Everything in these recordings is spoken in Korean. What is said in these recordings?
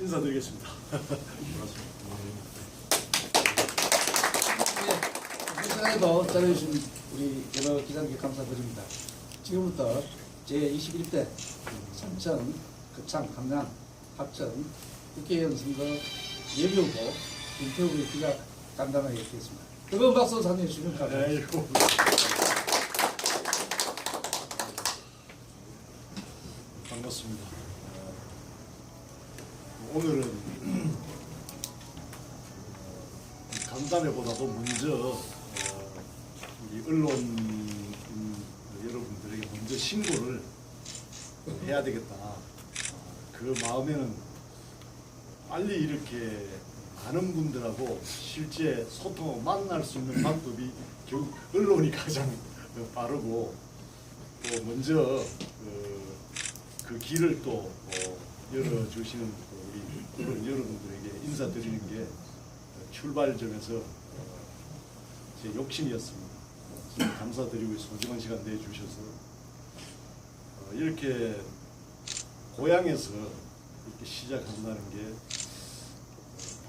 인사드리겠습니다. 이 시간에도 잘해주신 우리 여러 기자님께 감사드립니다. 지금부터 제21대 삼천, 거창, 함양, 합천 국회의원 선거 예비후보 김태우 기자 간담회겠습니다. 뜨거운 박수 참여해 주시면 감사합니다. 반갑습니다. 오늘은 간담회보다도 먼저 우리 언론 여러분들에게 먼저 신고를 해야 되겠다. 그 마음에는 빨리 이렇게 많은 분들하고 실제 소통하고 만날 수 있는 방법이 결국 언론이 가장 빠르고 또 먼저 그 길을 또 열어주시는 우리 언론 여러분들에게 인사드리는 게 출발점에서 제 욕심이었습니다. 감사드리고 소중한 시간 내주셔서 이렇게 고향에서 이렇게 시작한다는 게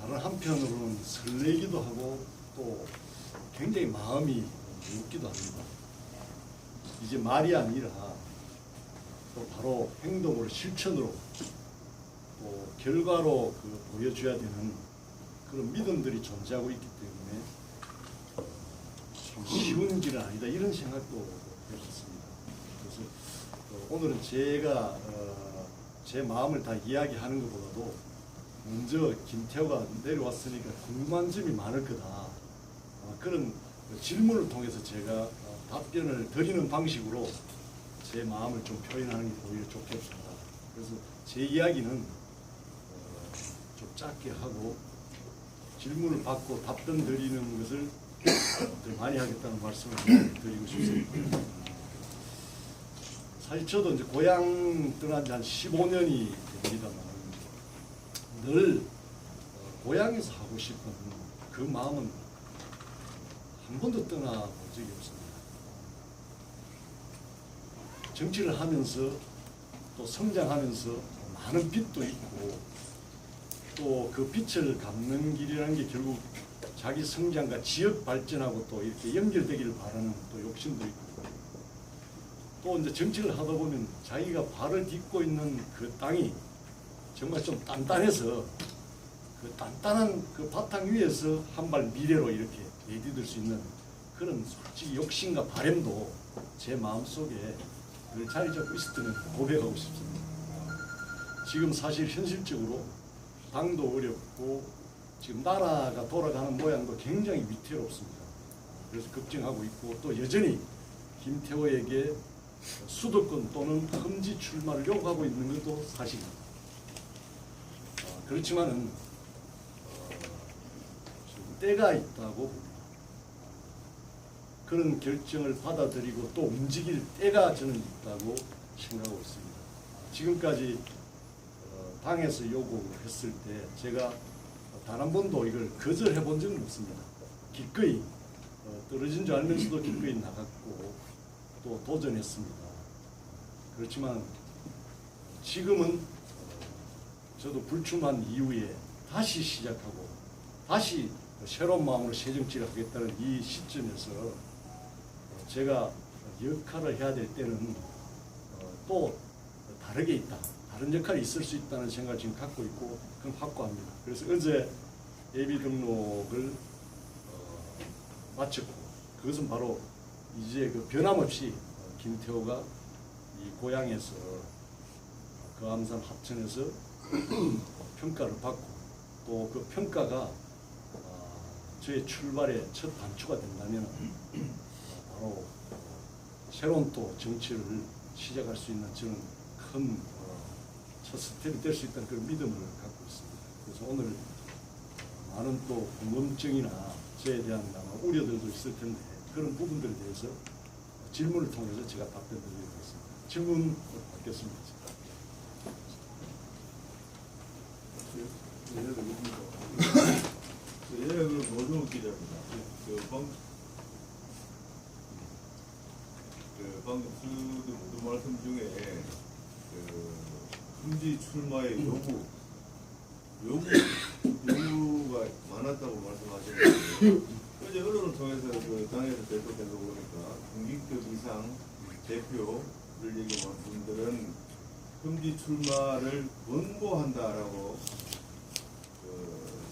다른 한편으로는 설레기도 하고 또 굉장히 마음이 웃기도 합니다. 이제 말이 아니라 또 바로 행동으로 실천으로 또 결과로 보여줘야 되는 그런 믿음들이 존재하고 있기 때문에 참 쉬운 길은 아니다 이런 생각도 했었습니다. 그래서 오늘은 제가 제 마음을 다 이야기하는 것보다도 먼저 김태호가 내려왔으니까 궁금한 점이 많을 거다. 그런 질문을 통해서 제가 답변을 드리는 방식으로 제 마음을 좀 표현하는 게 오히려 좋겠습니다. 그래서 제 이야기는 좀 짧게 하고 질문을 받고 답변 드리는 것을 더 많이 하겠다는 말씀을 드리고 싶습니다. 사실 저도 이제 고향 떠난 지 한 15년이 됩니다만 늘 고향에서 하고 싶은 그 마음은 한 번도 떠나본 적이 없습니다. 정치를 하면서 또 성장하면서 많은 빚도 있고 또 그 빚을 갚는 길이라는 게 결국 자기 성장과 지역 발전하고 또 이렇게 연결되기를 바라는 또 욕심도 있고 또 이제 정치를 하다 보면 자기가 발을 딛고 있는 그 땅이 정말 좀 단단해서 그 단단한 그 바탕 위에서 한 발 미래로 이렇게 내디딜 수 있는 그런 솔직히 욕심과 바램도 제 마음속에 늘 자리 잡고 있었다는 고백하고 싶습니다. 지금 사실 현실적으로 당도 어렵고 지금 나라가 돌아가는 모양도 굉장히 위태롭습니다. 그래서 걱정하고 있고 또 여전히 김태호에게 수도권 또는 험지 출마를 요구하고 있는 것도 사실입니다. 그렇지만은 때가 있다고 봅니다. 그런 결정을 받아들이고 또 움직일 때가 저는 있다고 생각하고 있습니다. 지금까지 당에서 요구했을 때 제가 단 한 번도 이걸 거절해 본 적은 없습니다. 기꺼이 떨어진 줄 알면서도 기꺼이 나갔고 또 도전했습니다. 그렇지만 지금은 저도 불출마한 이후에 다시 시작하고 다시 새로운 마음으로 새 정치를 하겠다는 이 시점에서 제가 역할을 해야 될 때는 또 다르게 있다. 다른 역할이 있을 수 있다는 생각을 지금 갖고 있고 그건 확고합니다. 그래서 어제 예비 등록을 마쳤고 그것은 바로 이제 그 변함없이 김태호가 이 고향에서 거암산 합천에서 평가를 받고 또 그 평가가 저의 출발의 첫 단추가 된다면 바로 새로운 또 정치를 시작할 수 있는 저는 큰 첫 스텝이 될 수 있다는 그런 믿음을 갖고 있습니다. 그래서 오늘 많은 또 궁금증이나 저에 대한 아마 우려들도 있을 텐데 그런 부분들에 대해서 질문을 통해서 제가 답변드리도록 하겠습니다. 질문 받겠습니다. 그 노조 기자입니다. 방금 모두 말씀 중에 그 험지 출마의 요구 요구가 많았다고 말씀하셨는데 어제 언론을 통해서 그 당에서 발표된 거 보니까 군기급 이상 대표를 얘기한 분들은 흠지 출마를 권고한다라고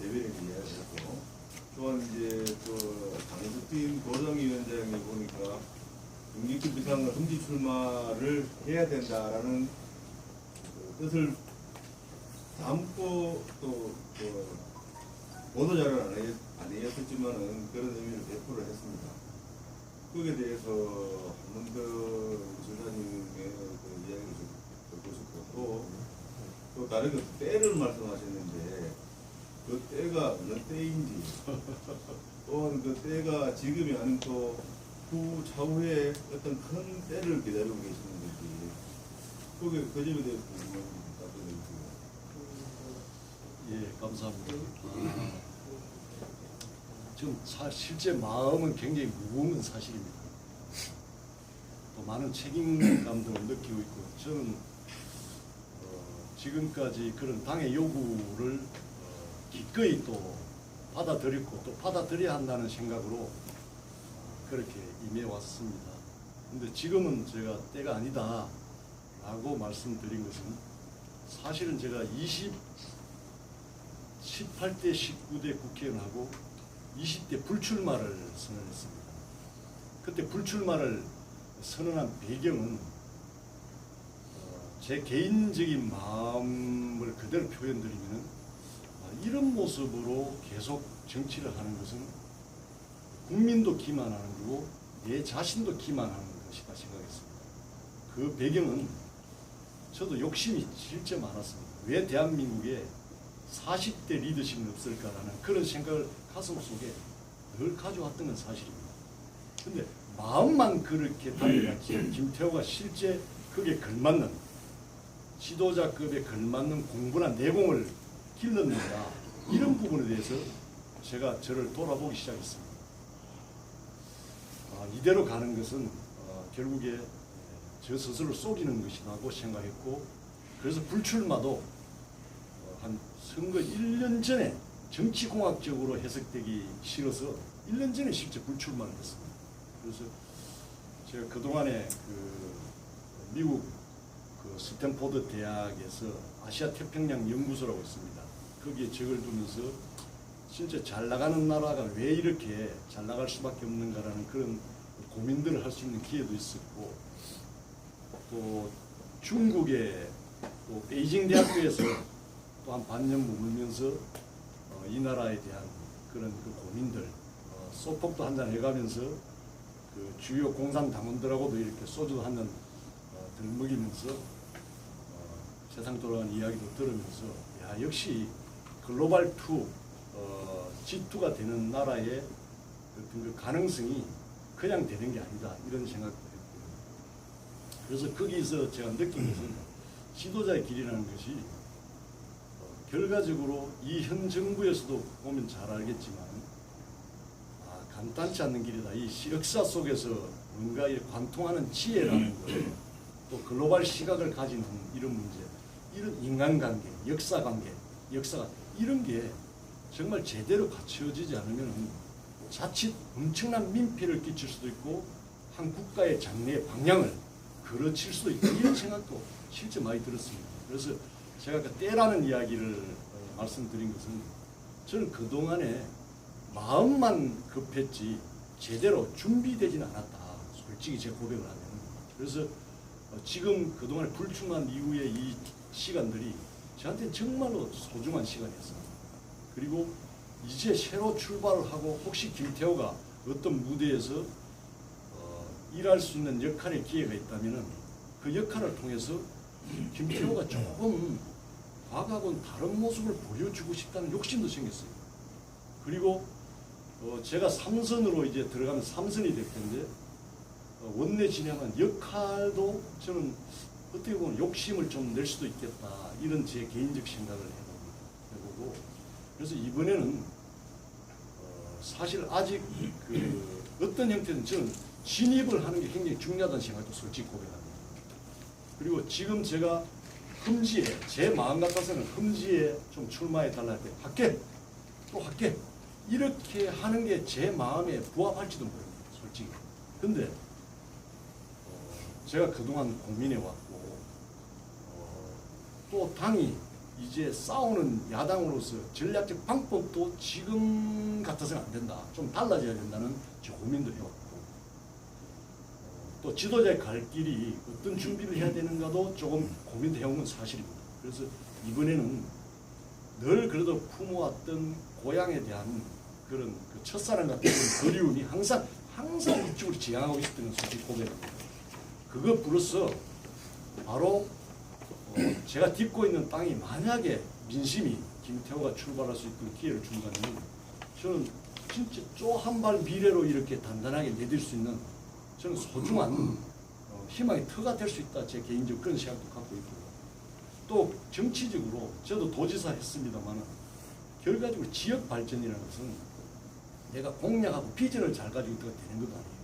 대변인이 이야기했고 또한 이제 또 당수팀 고정위원장이 보니까 군기급 이상은 흠지 출마를 해야 된다라는 그 뜻을 담고 또 보도자료는 아니었지만은 그런 의미를 배포를 했습니다. 거기에 대해서 한 번 더 지사님의 그 이야기를 좀 듣고 싶고 또 다른 그 때를 말씀하셨는데 그 때가 어느 때인지 또한 그 때가 지금이 아닌 또 차후에 어떤 큰 때를 기다리고 계시는 건지 거기에 그 점에 대해서 답변해 주세요. 예, 감사합니다. 지금 실제 마음은 굉장히 무거운 건 사실입니다. 또 많은 책임감도 느끼고 있고 저는 지금까지 그런 당의 요구를 기꺼이 또 받아들였고 또 받아들여야 한다는 생각으로 그렇게 임해왔습니다. 근데 지금은 제가 때가 아니다 라고 말씀드린 것은 사실은 제가 18대 19대 국회의원하고 20대 불출마를 선언했습니다. 그때 불출마를 선언한 배경은 제 개인적인 마음을 그대로 표현드리면 이런 모습으로 계속 정치를 하는 것은 국민도 기만하는 거고 내 자신도 기만하는 것이다 생각했습니다. 그 배경은 저도 욕심이 실제 많았습니다. 왜 대한민국에 40대 리더십은 없을까라는 그런 생각을 가슴 속에 늘 가져왔던 건 사실입니다. 근데 마음만 그렇게 달려갔지 김태호가 실제 그게 걸맞는 지도자급에 걸맞는 공부나 내공을 길렀는가 이런 부분에 대해서 제가 저를 돌아보기 시작했습니다. 이대로 가는 것은 결국에 저 스스로 속이는 것이라고 생각했고 그래서 불출마도 한 선거 1년 전에 정치공학적으로 해석되기 싫어서 1년 전에 실제 불출마를 했습니다. 그래서 제가 그동안에 미국 스탠포드 대학에서 아시아 태평양 연구소라고 있습니다. 거기에 적을 두면서 진짜 잘 나가는 나라가 왜 이렇게 잘 나갈 수밖에 없는가라는 그런 고민들을 할 수 있는 기회도 있었고 또 중국의 또 베이징 대학교에서 또 한 반년 머물면서 이 나라에 대한 그런 그 고민들 소폭도 한잔 해가면서 그 주요 공산 당원들하고도 이렇게 소주도 한잔 들먹이면서 세상 돌아가는 이야기도 들으면서 야 역시 글로벌 2 G2가 되는 나라의 어떤 그 가능성이 그냥 되는 게 아니다 이런 생각도 했고요. 그래서 거기서 제가 느낀 것은 지도자의 길이라는 것이 결과적으로 이 현 정부에서도 보면 잘 알겠지만 간단치 않는 길이다. 이 역사 속에서 뭔가 관통하는 지혜라는 것, 또 글로벌 시각을 가지는 이런 문제, 이런 인간관계, 역사관계, 역사가 이런 게 정말 제대로 갖춰지지 않으면 자칫 엄청난 민폐를 끼칠 수도 있고 한 국가의 장래의 방향을 그르칠 수도 있고 이런 생각도 실제 많이 들었습니다. 그래서 제가 그 때라는 이야기를 말씀드린 것은 저는 그동안에 마음만 급했지 제대로 준비되지는 않았다. 솔직히 제 고백을 하면. 그래서 지금 그동안 불출마한 이후의 이 시간들이 저한테는 정말로 소중한 시간이었습니다. 그리고 이제 새로 출발을 하고 혹시 김태호가 어떤 무대에서 일할 수 있는 역할의 기회가 있다면 그 역할을 통해서 김태호가 조금 과거하고는 다른 모습을 보여주고 싶다는 욕심도 생겼어요. 그리고 제가 3선으로 이제 들어가면 3선이 될 텐데 원내 진행한 역할도 저는 어떻게 보면 욕심을 좀 낼 수도 있겠다 이런 제 개인적 생각을 해보고 그래서 이번에는 사실 아직 어떤 형태든 저는 진입을 하는 게 굉장히 중요하다는 생각도 솔직히 고백합니다. 그리고 지금 제가 험지에 제 마음 같아서는 험지에 좀 출마해 달라 할 때 할게 또 할게 이렇게 하는 게 제 마음에 부합할지도 모릅니다. 솔직히. 근데 제가 그동안 고민해 왔고 또 당이 이제 싸우는 야당으로서 전략적 방법도 지금 같아서는 안 된다. 좀 달라져야 된다는 저 고민도 해왔고 또 지도자의 갈 길이 어떤 준비를 해야 되는가도 조금 고민도 해온 건 사실입니다. 그래서 이번에는 늘 그래도 품어왔던 고향에 대한 그런 그 첫사랑 같은 그리움이 항상 이쪽으로 지향하고 있었던 건 솔직히 고백합니다. 그것 플러스 바로 제가 딛고 있는 땅이 만약에 민심이 김태호가 출발할 수 있는 기회를 준다면 저는 진짜 또 한 발 미래로 이렇게 단단하게 내딜 수 있는 저는 소중한 희망의 터가 될 수 있다. 제 개인적 그런 생각도 갖고 있고 또 정치적으로 저도 도지사 했습니다만 결과적으로 지역 발전이라는 것은 내가 공약하고 비전을 잘 가지고 있다가 되는 것도 아니에요.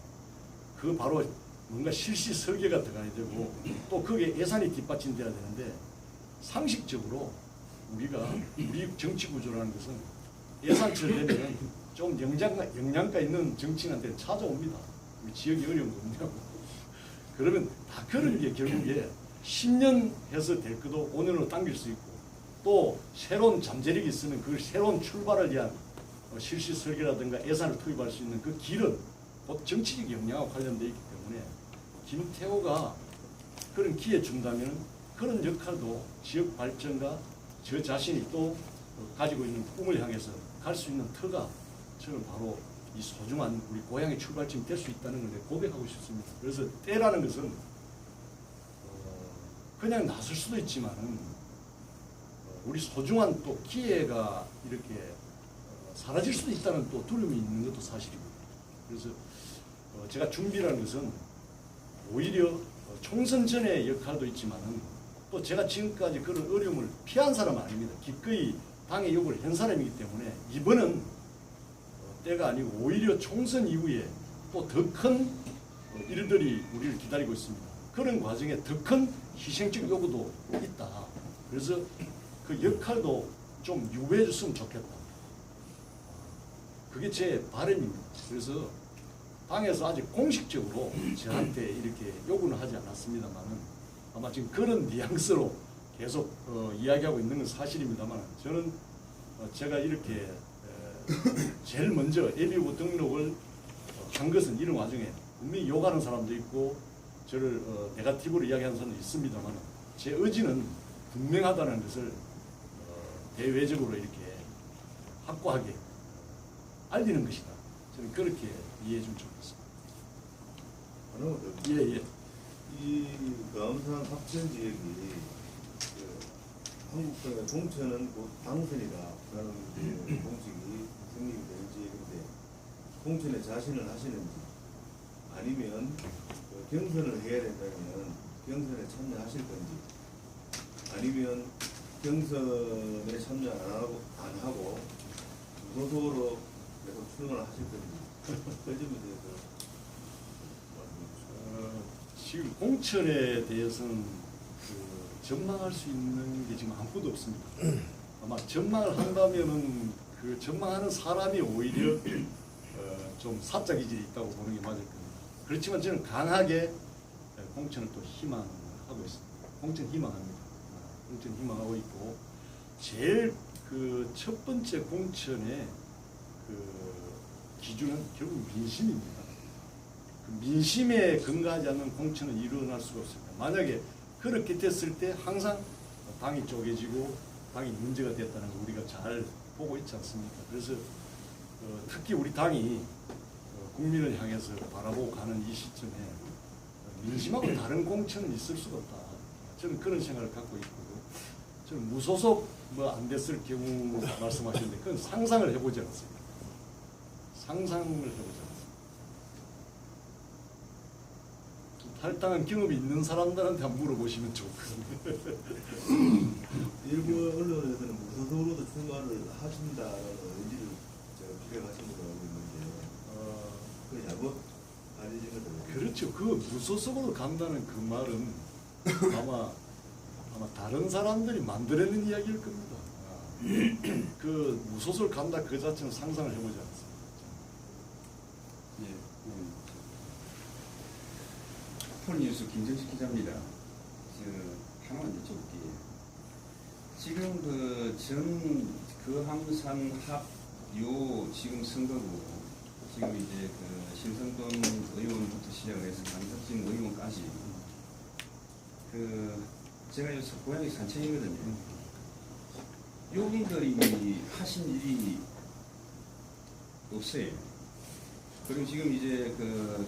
그 바로 뭔가 실시 설계가 들어가야 되고 또 거기에 예산이 뒷받침돼야 되는데 상식적으로 우리 정치 구조라는 것은 예산철 되면 좀 영양가 있는 정치인한테 찾아옵니다. 우리 지역이 어려운 거 없냐고. 그러면 다 그런 게 결국에 10년 해서 될 것도 5년으로 당길 수 있고 또 새로운 잠재력이 있으면 그 새로운 출발을 위한 실시 설계라든가 예산을 투입할 수 있는 그 길은 곧 정치적 역량과 관련되어 있기 때문에 김태호가 그런 기회 준다면 그런 역할도 지역 발전과 저 자신이 또 가지고 있는 꿈을 향해서 갈 수 있는 터가 저는 바로 이 소중한 우리 고향의 출발점이 될 수 있다는 걸 고백하고 싶습니다. 그래서 때라는 것은 그냥 나설 수도 있지만은 우리 소중한 또 기회가 이렇게 사라질 수도 있다는 또 두려움이 있는 것도 사실입니다. 그래서 제가 준비라는 것은 오히려 총선 전의 역할도 있지만은 또 제가 지금까지 그런 어려움을 피한 사람은 아닙니다. 기꺼이 당의 요구를 한 사람이기 때문에 이번은 때가 아니고 오히려 총선 이후에 또 더 큰 일들이 우리를 기다리고 있습니다. 그런 과정에 더 큰 희생적 요구도 있다. 그래서 그 역할도 좀 유배해 줬으면 좋겠다. 그게 제 바람입니다. 그래서 당에서 아직 공식적으로 저한테 이렇게 요구는 하지 않았습니다만은 아마 지금 그런 뉘앙스로 계속 이야기하고 있는 건 사실입니다만 저는 제가 이렇게 제일 먼저 예비후보 등록을 한 것은 이런 와중에 분명히 욕하는 사람도 있고 저를 네거티브로 이야기하는 사람도 있습니다만 제 의지는 분명하다는 것을 대외적으로 이렇게 확고하게 알리는 것이다. 저는 그렇게 이해해 주면 좋겠습니다. 하나만 더. 예. 이 감산 합천 지역이 한국의 공천은 곧 당선이다라는 공식이 성립이 된 지역인데 공천에 자신을 하시는지 아니면 경선을 해야 된다면 경선에 참여하실 건지 아니면 경선에 참여 안 하고 무소속으로 계속 출마를 하실 건지 그 점에 대해서 지금 공천에 대해서는 전망할 수 있는 게 지금 아무것도 없습니다. 아마 전망을 한다면은 그 전망하는 사람이 오히려 좀 사짜 기질이 있다고 보는 게 맞을 겁니다. 그렇지만 저는 강하게 공천을 또 희망하고 있습니다. 공천 희망합니다. 공천 희망하고 있고 제일 그 첫 번째 공천의 그 기준은 결국 민심입니다. 민심에 근거하지 않는 공천은 일어날 수가 없습니다. 만약에 그렇게 됐을 때 항상 당이 쪼개지고 당이 문제가 됐다는 걸 우리가 잘 보고 있지 않습니까? 그래서 특히 우리 당이 국민을 향해서 바라보고 가는 이 시점에 민심하고 다른 공천은 있을 수가 없다. 저는 그런 생각을 갖고 있고 저는 무소속 뭐 안 됐을 경우 말씀하시는데 그건 상상을 해보지 않았습니다. 상상을 해보지 않았습니다. 탈당한 경험이 있는 사람들한테 한번 물어보시면 좋거든요. 일부 언론에서는 무소속으로도 출마를 하신다라는 의지를 제가 기획하신 걸로 알고 있는데 그 잘못 알려진 것들. 그렇죠. 그 무소속으로 간다는 그 말은 아마 아마 다른 사람들이 만들어낸 이야기일 겁니다. 그 무소설 간다 그 자체는 상상을 해보지 않았습니다. 예, 폴뉴스 김정식 기자입니다. 하나만 여쭤볼게요. 지금 그 항상 합요 지금 선거고 지금 이제 그 신성돈 의원부터 시작해서 강석진 의원까지 제가 여기서 고향이 산청이거든요. 요분들이 하신 일이 없어요. 그리고 지금 이제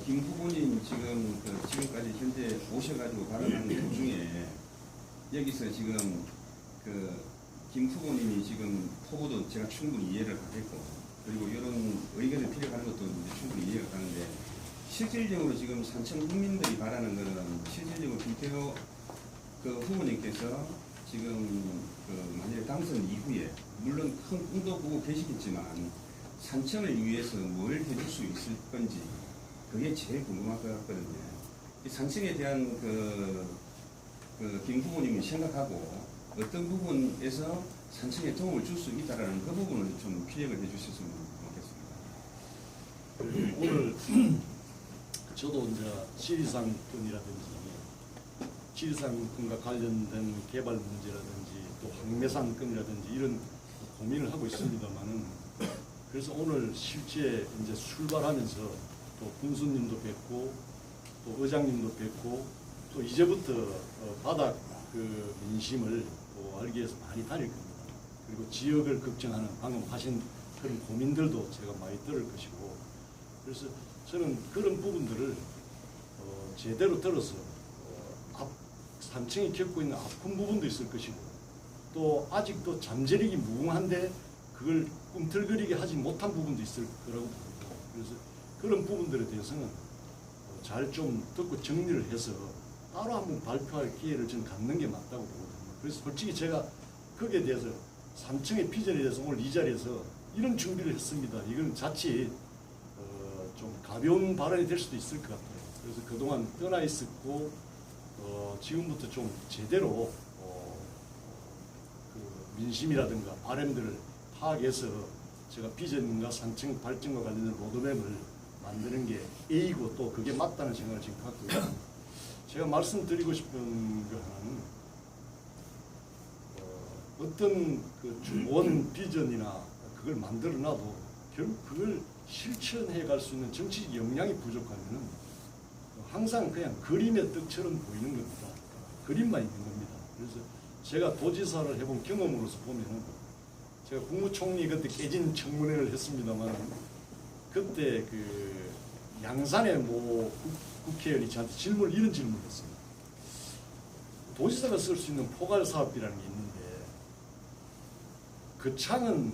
김 후보님 지금까지 현재 오셔가지고 발언하는 도중에 여기서 지금 김 후보님이 지금 포부도 제가 충분히 이해를 하겠고 그리고 이런 의견을 필요하는 것도 이제 충분히 이해가 가는데 실질적으로 지금 산청 국민들이 바라는 것은 실질적으로 김태호 후보님께서 지금 만약에 당선 이후에 물론 큰 꿈도 보고 계시겠지만 산청을 위해서 뭘 해줄 수 있을 건지 그게 제일 궁금할 것 같거든요. 이 산청에 대한 김 후보님이 생각하고 어떤 부분에서 산청에 도움을 줄 수 있다라는 그 부분을 좀 피력을 해주셨으면 좋겠습니다. 오늘 저도 이제 지리산권이라든지 지리산권과 관련된 개발 문제라든지 또 황매산권이라든지 이런 고민을 하고 있습니다만은 그래서 오늘 실제 이제 출발하면서 또 군수님도 뵙고 또 의장님도 뵙고 또 이제부터 바닥 민심을 또 알기 위해서 많이 다닐 겁니다. 그리고 지역을 걱정하는 방금 하신 그런 고민들도 제가 많이 들을 것이고 그래서 저는 그런 부분들을 제대로 들어서 산청이 겪고 있는 아픈 부분도 있을 것이고 또 아직도 잠재력이 무궁한데 그걸 꿈틀거리게 하지 못한 부분도 있을 거라고 봅니다. 그래서 그런 부분들에 대해서는 잘 좀 듣고 정리를 해서 따로 한번 발표할 기회를 좀 갖는 게 맞다고 보거든요. 그래서 솔직히 제가 거기에 대해서 산청의 비전에 대해서 오늘 이 자리에서 이런 준비를 했습니다. 이건 자칫 좀 가벼운 발언이 될 수도 있을 것 같아요. 그래서 그동안 떠나 있었고 지금부터 좀 제대로 민심이라든가 바람들을 파악해서 제가 비전과 산청 발전과 관련된 로드맵을 만드는 게 A이고 또 그게 맞다는 생각을 지금 갖고 있습니다. 제가 말씀드리고 싶은 거 하나는 어떤 좋은 비전이나 그걸 만들어놔도 결국 그걸 실천해 갈 수 있는 정치적 역량이 부족하면은 항상 그냥 그림의 떡처럼 보이는 겁니다. 그림만 있는 겁니다. 그래서 제가 도지사를 해본 경험으로서 보면은 제가 국무총리 그때 깨진 청문회를 했습니다만 그때 양산의 국회의원이 저한테 이런 질문을 했습니다. 도지사가 쓸 수 있는 포괄 사업비라는 게 있는데 그 창은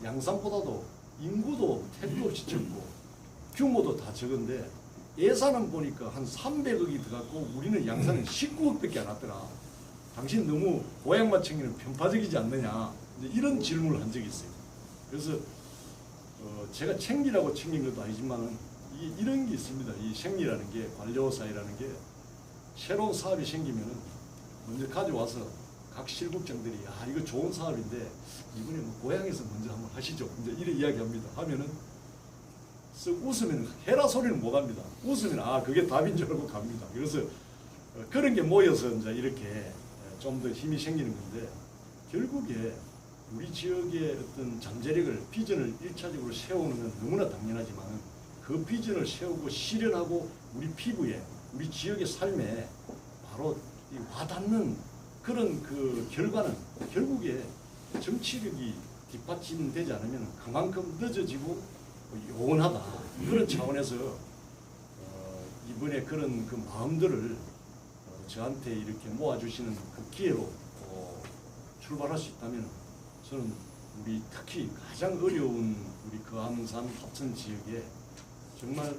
양산보다도 인구도 택도 없이 적고 규모도 다 적은데 예산은 보니까 한 300억이 들어갔고 우리는 양산은 19억밖에 안 왔더라. 당신 너무 고향만 챙기는 편파적이지 않느냐. 이런 질문을 한 적이 있어요. 그래서 제가 챙기라고 챙긴 것도 아니지만 이런 게 있습니다. 이 생리라는 게 관료 사이라는 게 새로운 사업이 생기면은 먼저 가져와서 각 실국장들이 이거 좋은 사업인데 이번에 고향에서 먼저 한번 하시죠. 이제 이런 이야기합니다. 하면은 쓱 웃으면 해라 소리는 못 합니다. 웃으면 그게 답인 줄 알고 갑니다. 그래서 그런 게 모여서 이제 이렇게 좀 더 힘이 생기는 건데 결국에 우리 지역의 어떤 잠재력을 비전을 1차적으로 세우는 건 너무나 당연하지만 그 비전을 세우고 실현하고 우리 피부에 우리 지역의 삶에 바로 와닿는 그런 결과는 결국에 정치력이 뒷받침되지 않으면 그만큼 늦어지고 요원하다. 그런 차원에서 이번에 그런 마음들을 저한테 이렇게 모아주시는 그 기회로 출발할 수 있다면 저는 우리 특히 가장 어려운 우리 거암산 합천 지역에 정말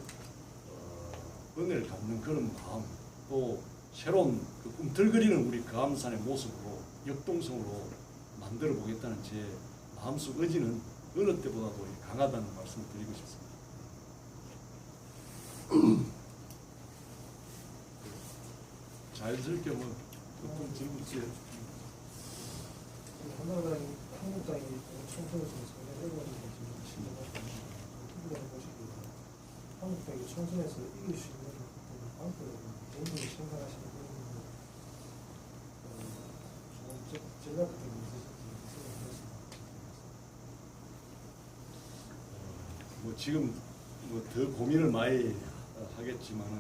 은혜를 갖는 그런 마음 또 새로운 꿈틀거리는 우리 거암산의 모습으로 역동성으로 만들어 보겠다는 제 마음속 의지는 어느 때보다도 강하다는 말씀을 드리고 싶습니다. 자연스럽게 어떤 질문지 한국당이 총선에서 상당히 어려워지는 지금 진행하고 있는 보시기에 한국당이 총선에서 이길 수 있는 방법을 굉장히 생각하시는 분이 좀 전략 같은 게 있으신지 생각했습니다. 뭐 지금 뭐 더 고민을 많이 하겠지만은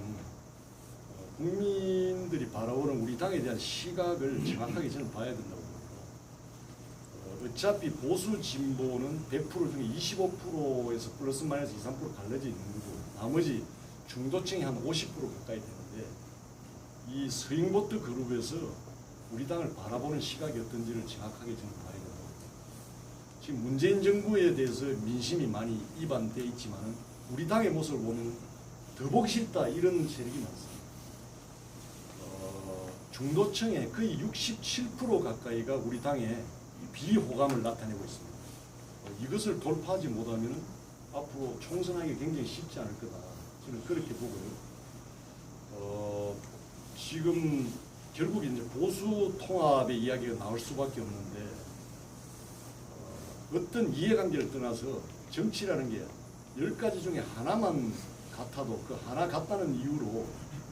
국민들이 바라보는 우리 당에 대한 시각을 정확하게 저는 봐야 된다고 봅니다. 어차피 보수 진보는 100% 중에 25%에서 플러스 마이너스 2, 3% 갈라져 있는 거고 나머지 중도층이 한 50% 가까이 되는데 이 스윙보트 그룹에서 우리 당을 바라보는 시각이 어떤지를 정확하게 저는 봐야 된다고 봅니다. 지금 문재인 정부에 대해서 민심이 많이 이반돼 있지만은 우리 당의 모습을 보면 더 보기 싫다 이런 세력이 많습니다. 중도층의 거의 67% 가까이가 우리 당에 비호감을 나타내고 있습니다. 이것을 돌파하지 못하면 앞으로 총선하기 굉장히 쉽지 않을 거다. 저는 그렇게 보고요. 지금 결국 이제 보수 통합의 이야기가 나올 수밖에 없는데 어떤 이해관계를 떠나서 정치라는 게 10가지 중에 하나만 같아도 그 하나 같다는 이유로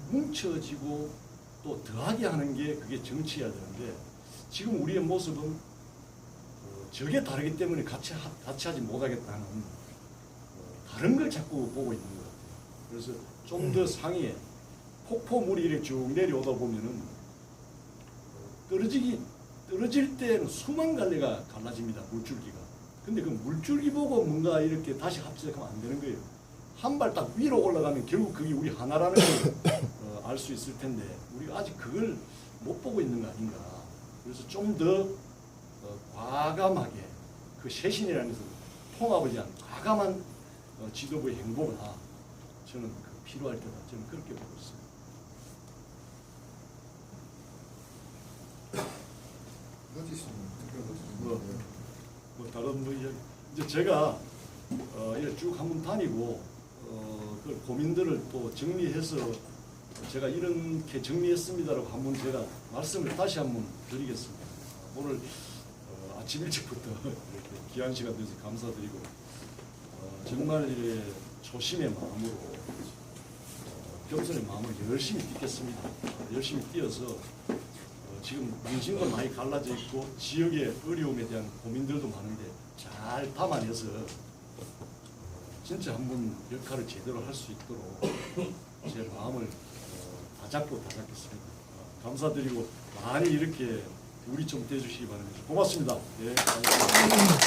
뭉쳐지고 또 더하게 하는 게 그게 정치여야 되는데 지금 우리의 모습은 저게 다르기 때문에 같이 하지 못하겠다는 다른 걸 자꾸 보고 있는 것 같아요. 그래서 좀 더 상위에 폭포물이 이렇게 쭉 내려오다 보면은 떨어질 때는 수만 갈래가 갈라집니다. 물줄기가. 근데 그 물줄기 보고 뭔가 이렇게 다시 합작하면 안 되는 거예요. 한 발 딱 위로 올라가면 결국 그게 우리 하나라는 걸 알 수 있을 텐데 우리가 아직 그걸 못 보고 있는 거 아닌가. 그래서 좀 더 과감하게 그 쇄신이라는 것은 통합을 위한 과감한 지도부의 행보가 저는 필요할 때다. 저는 그렇게 보고 있습니다. 뭐 다른 뭐 이제 제가 이렇게 쭉 한번 다니고 그 고민들을 또 정리해서 제가 이렇게 정리했습니다라고 한번 제가 말씀을 다시 한번 드리겠습니다. 오늘 아침 일찍부터 이렇게 귀한 시간 내서 감사드리고 정말 이래 초심의 마음으로 겸손의 마음으로 열심히 뛰겠습니다. 열심히 뛰어서 지금 민심도 많이 갈라져 있고 지역의 어려움에 대한 고민들도 많은데 잘 담아내서 진짜 한번 역할을 제대로 할 수 있도록 제 마음을 다잡겠습니다. 감사드리고 많이 이렇게 우리 좀 떼주시기 바랍니다. 고맙습니다. 예, 감사합니다.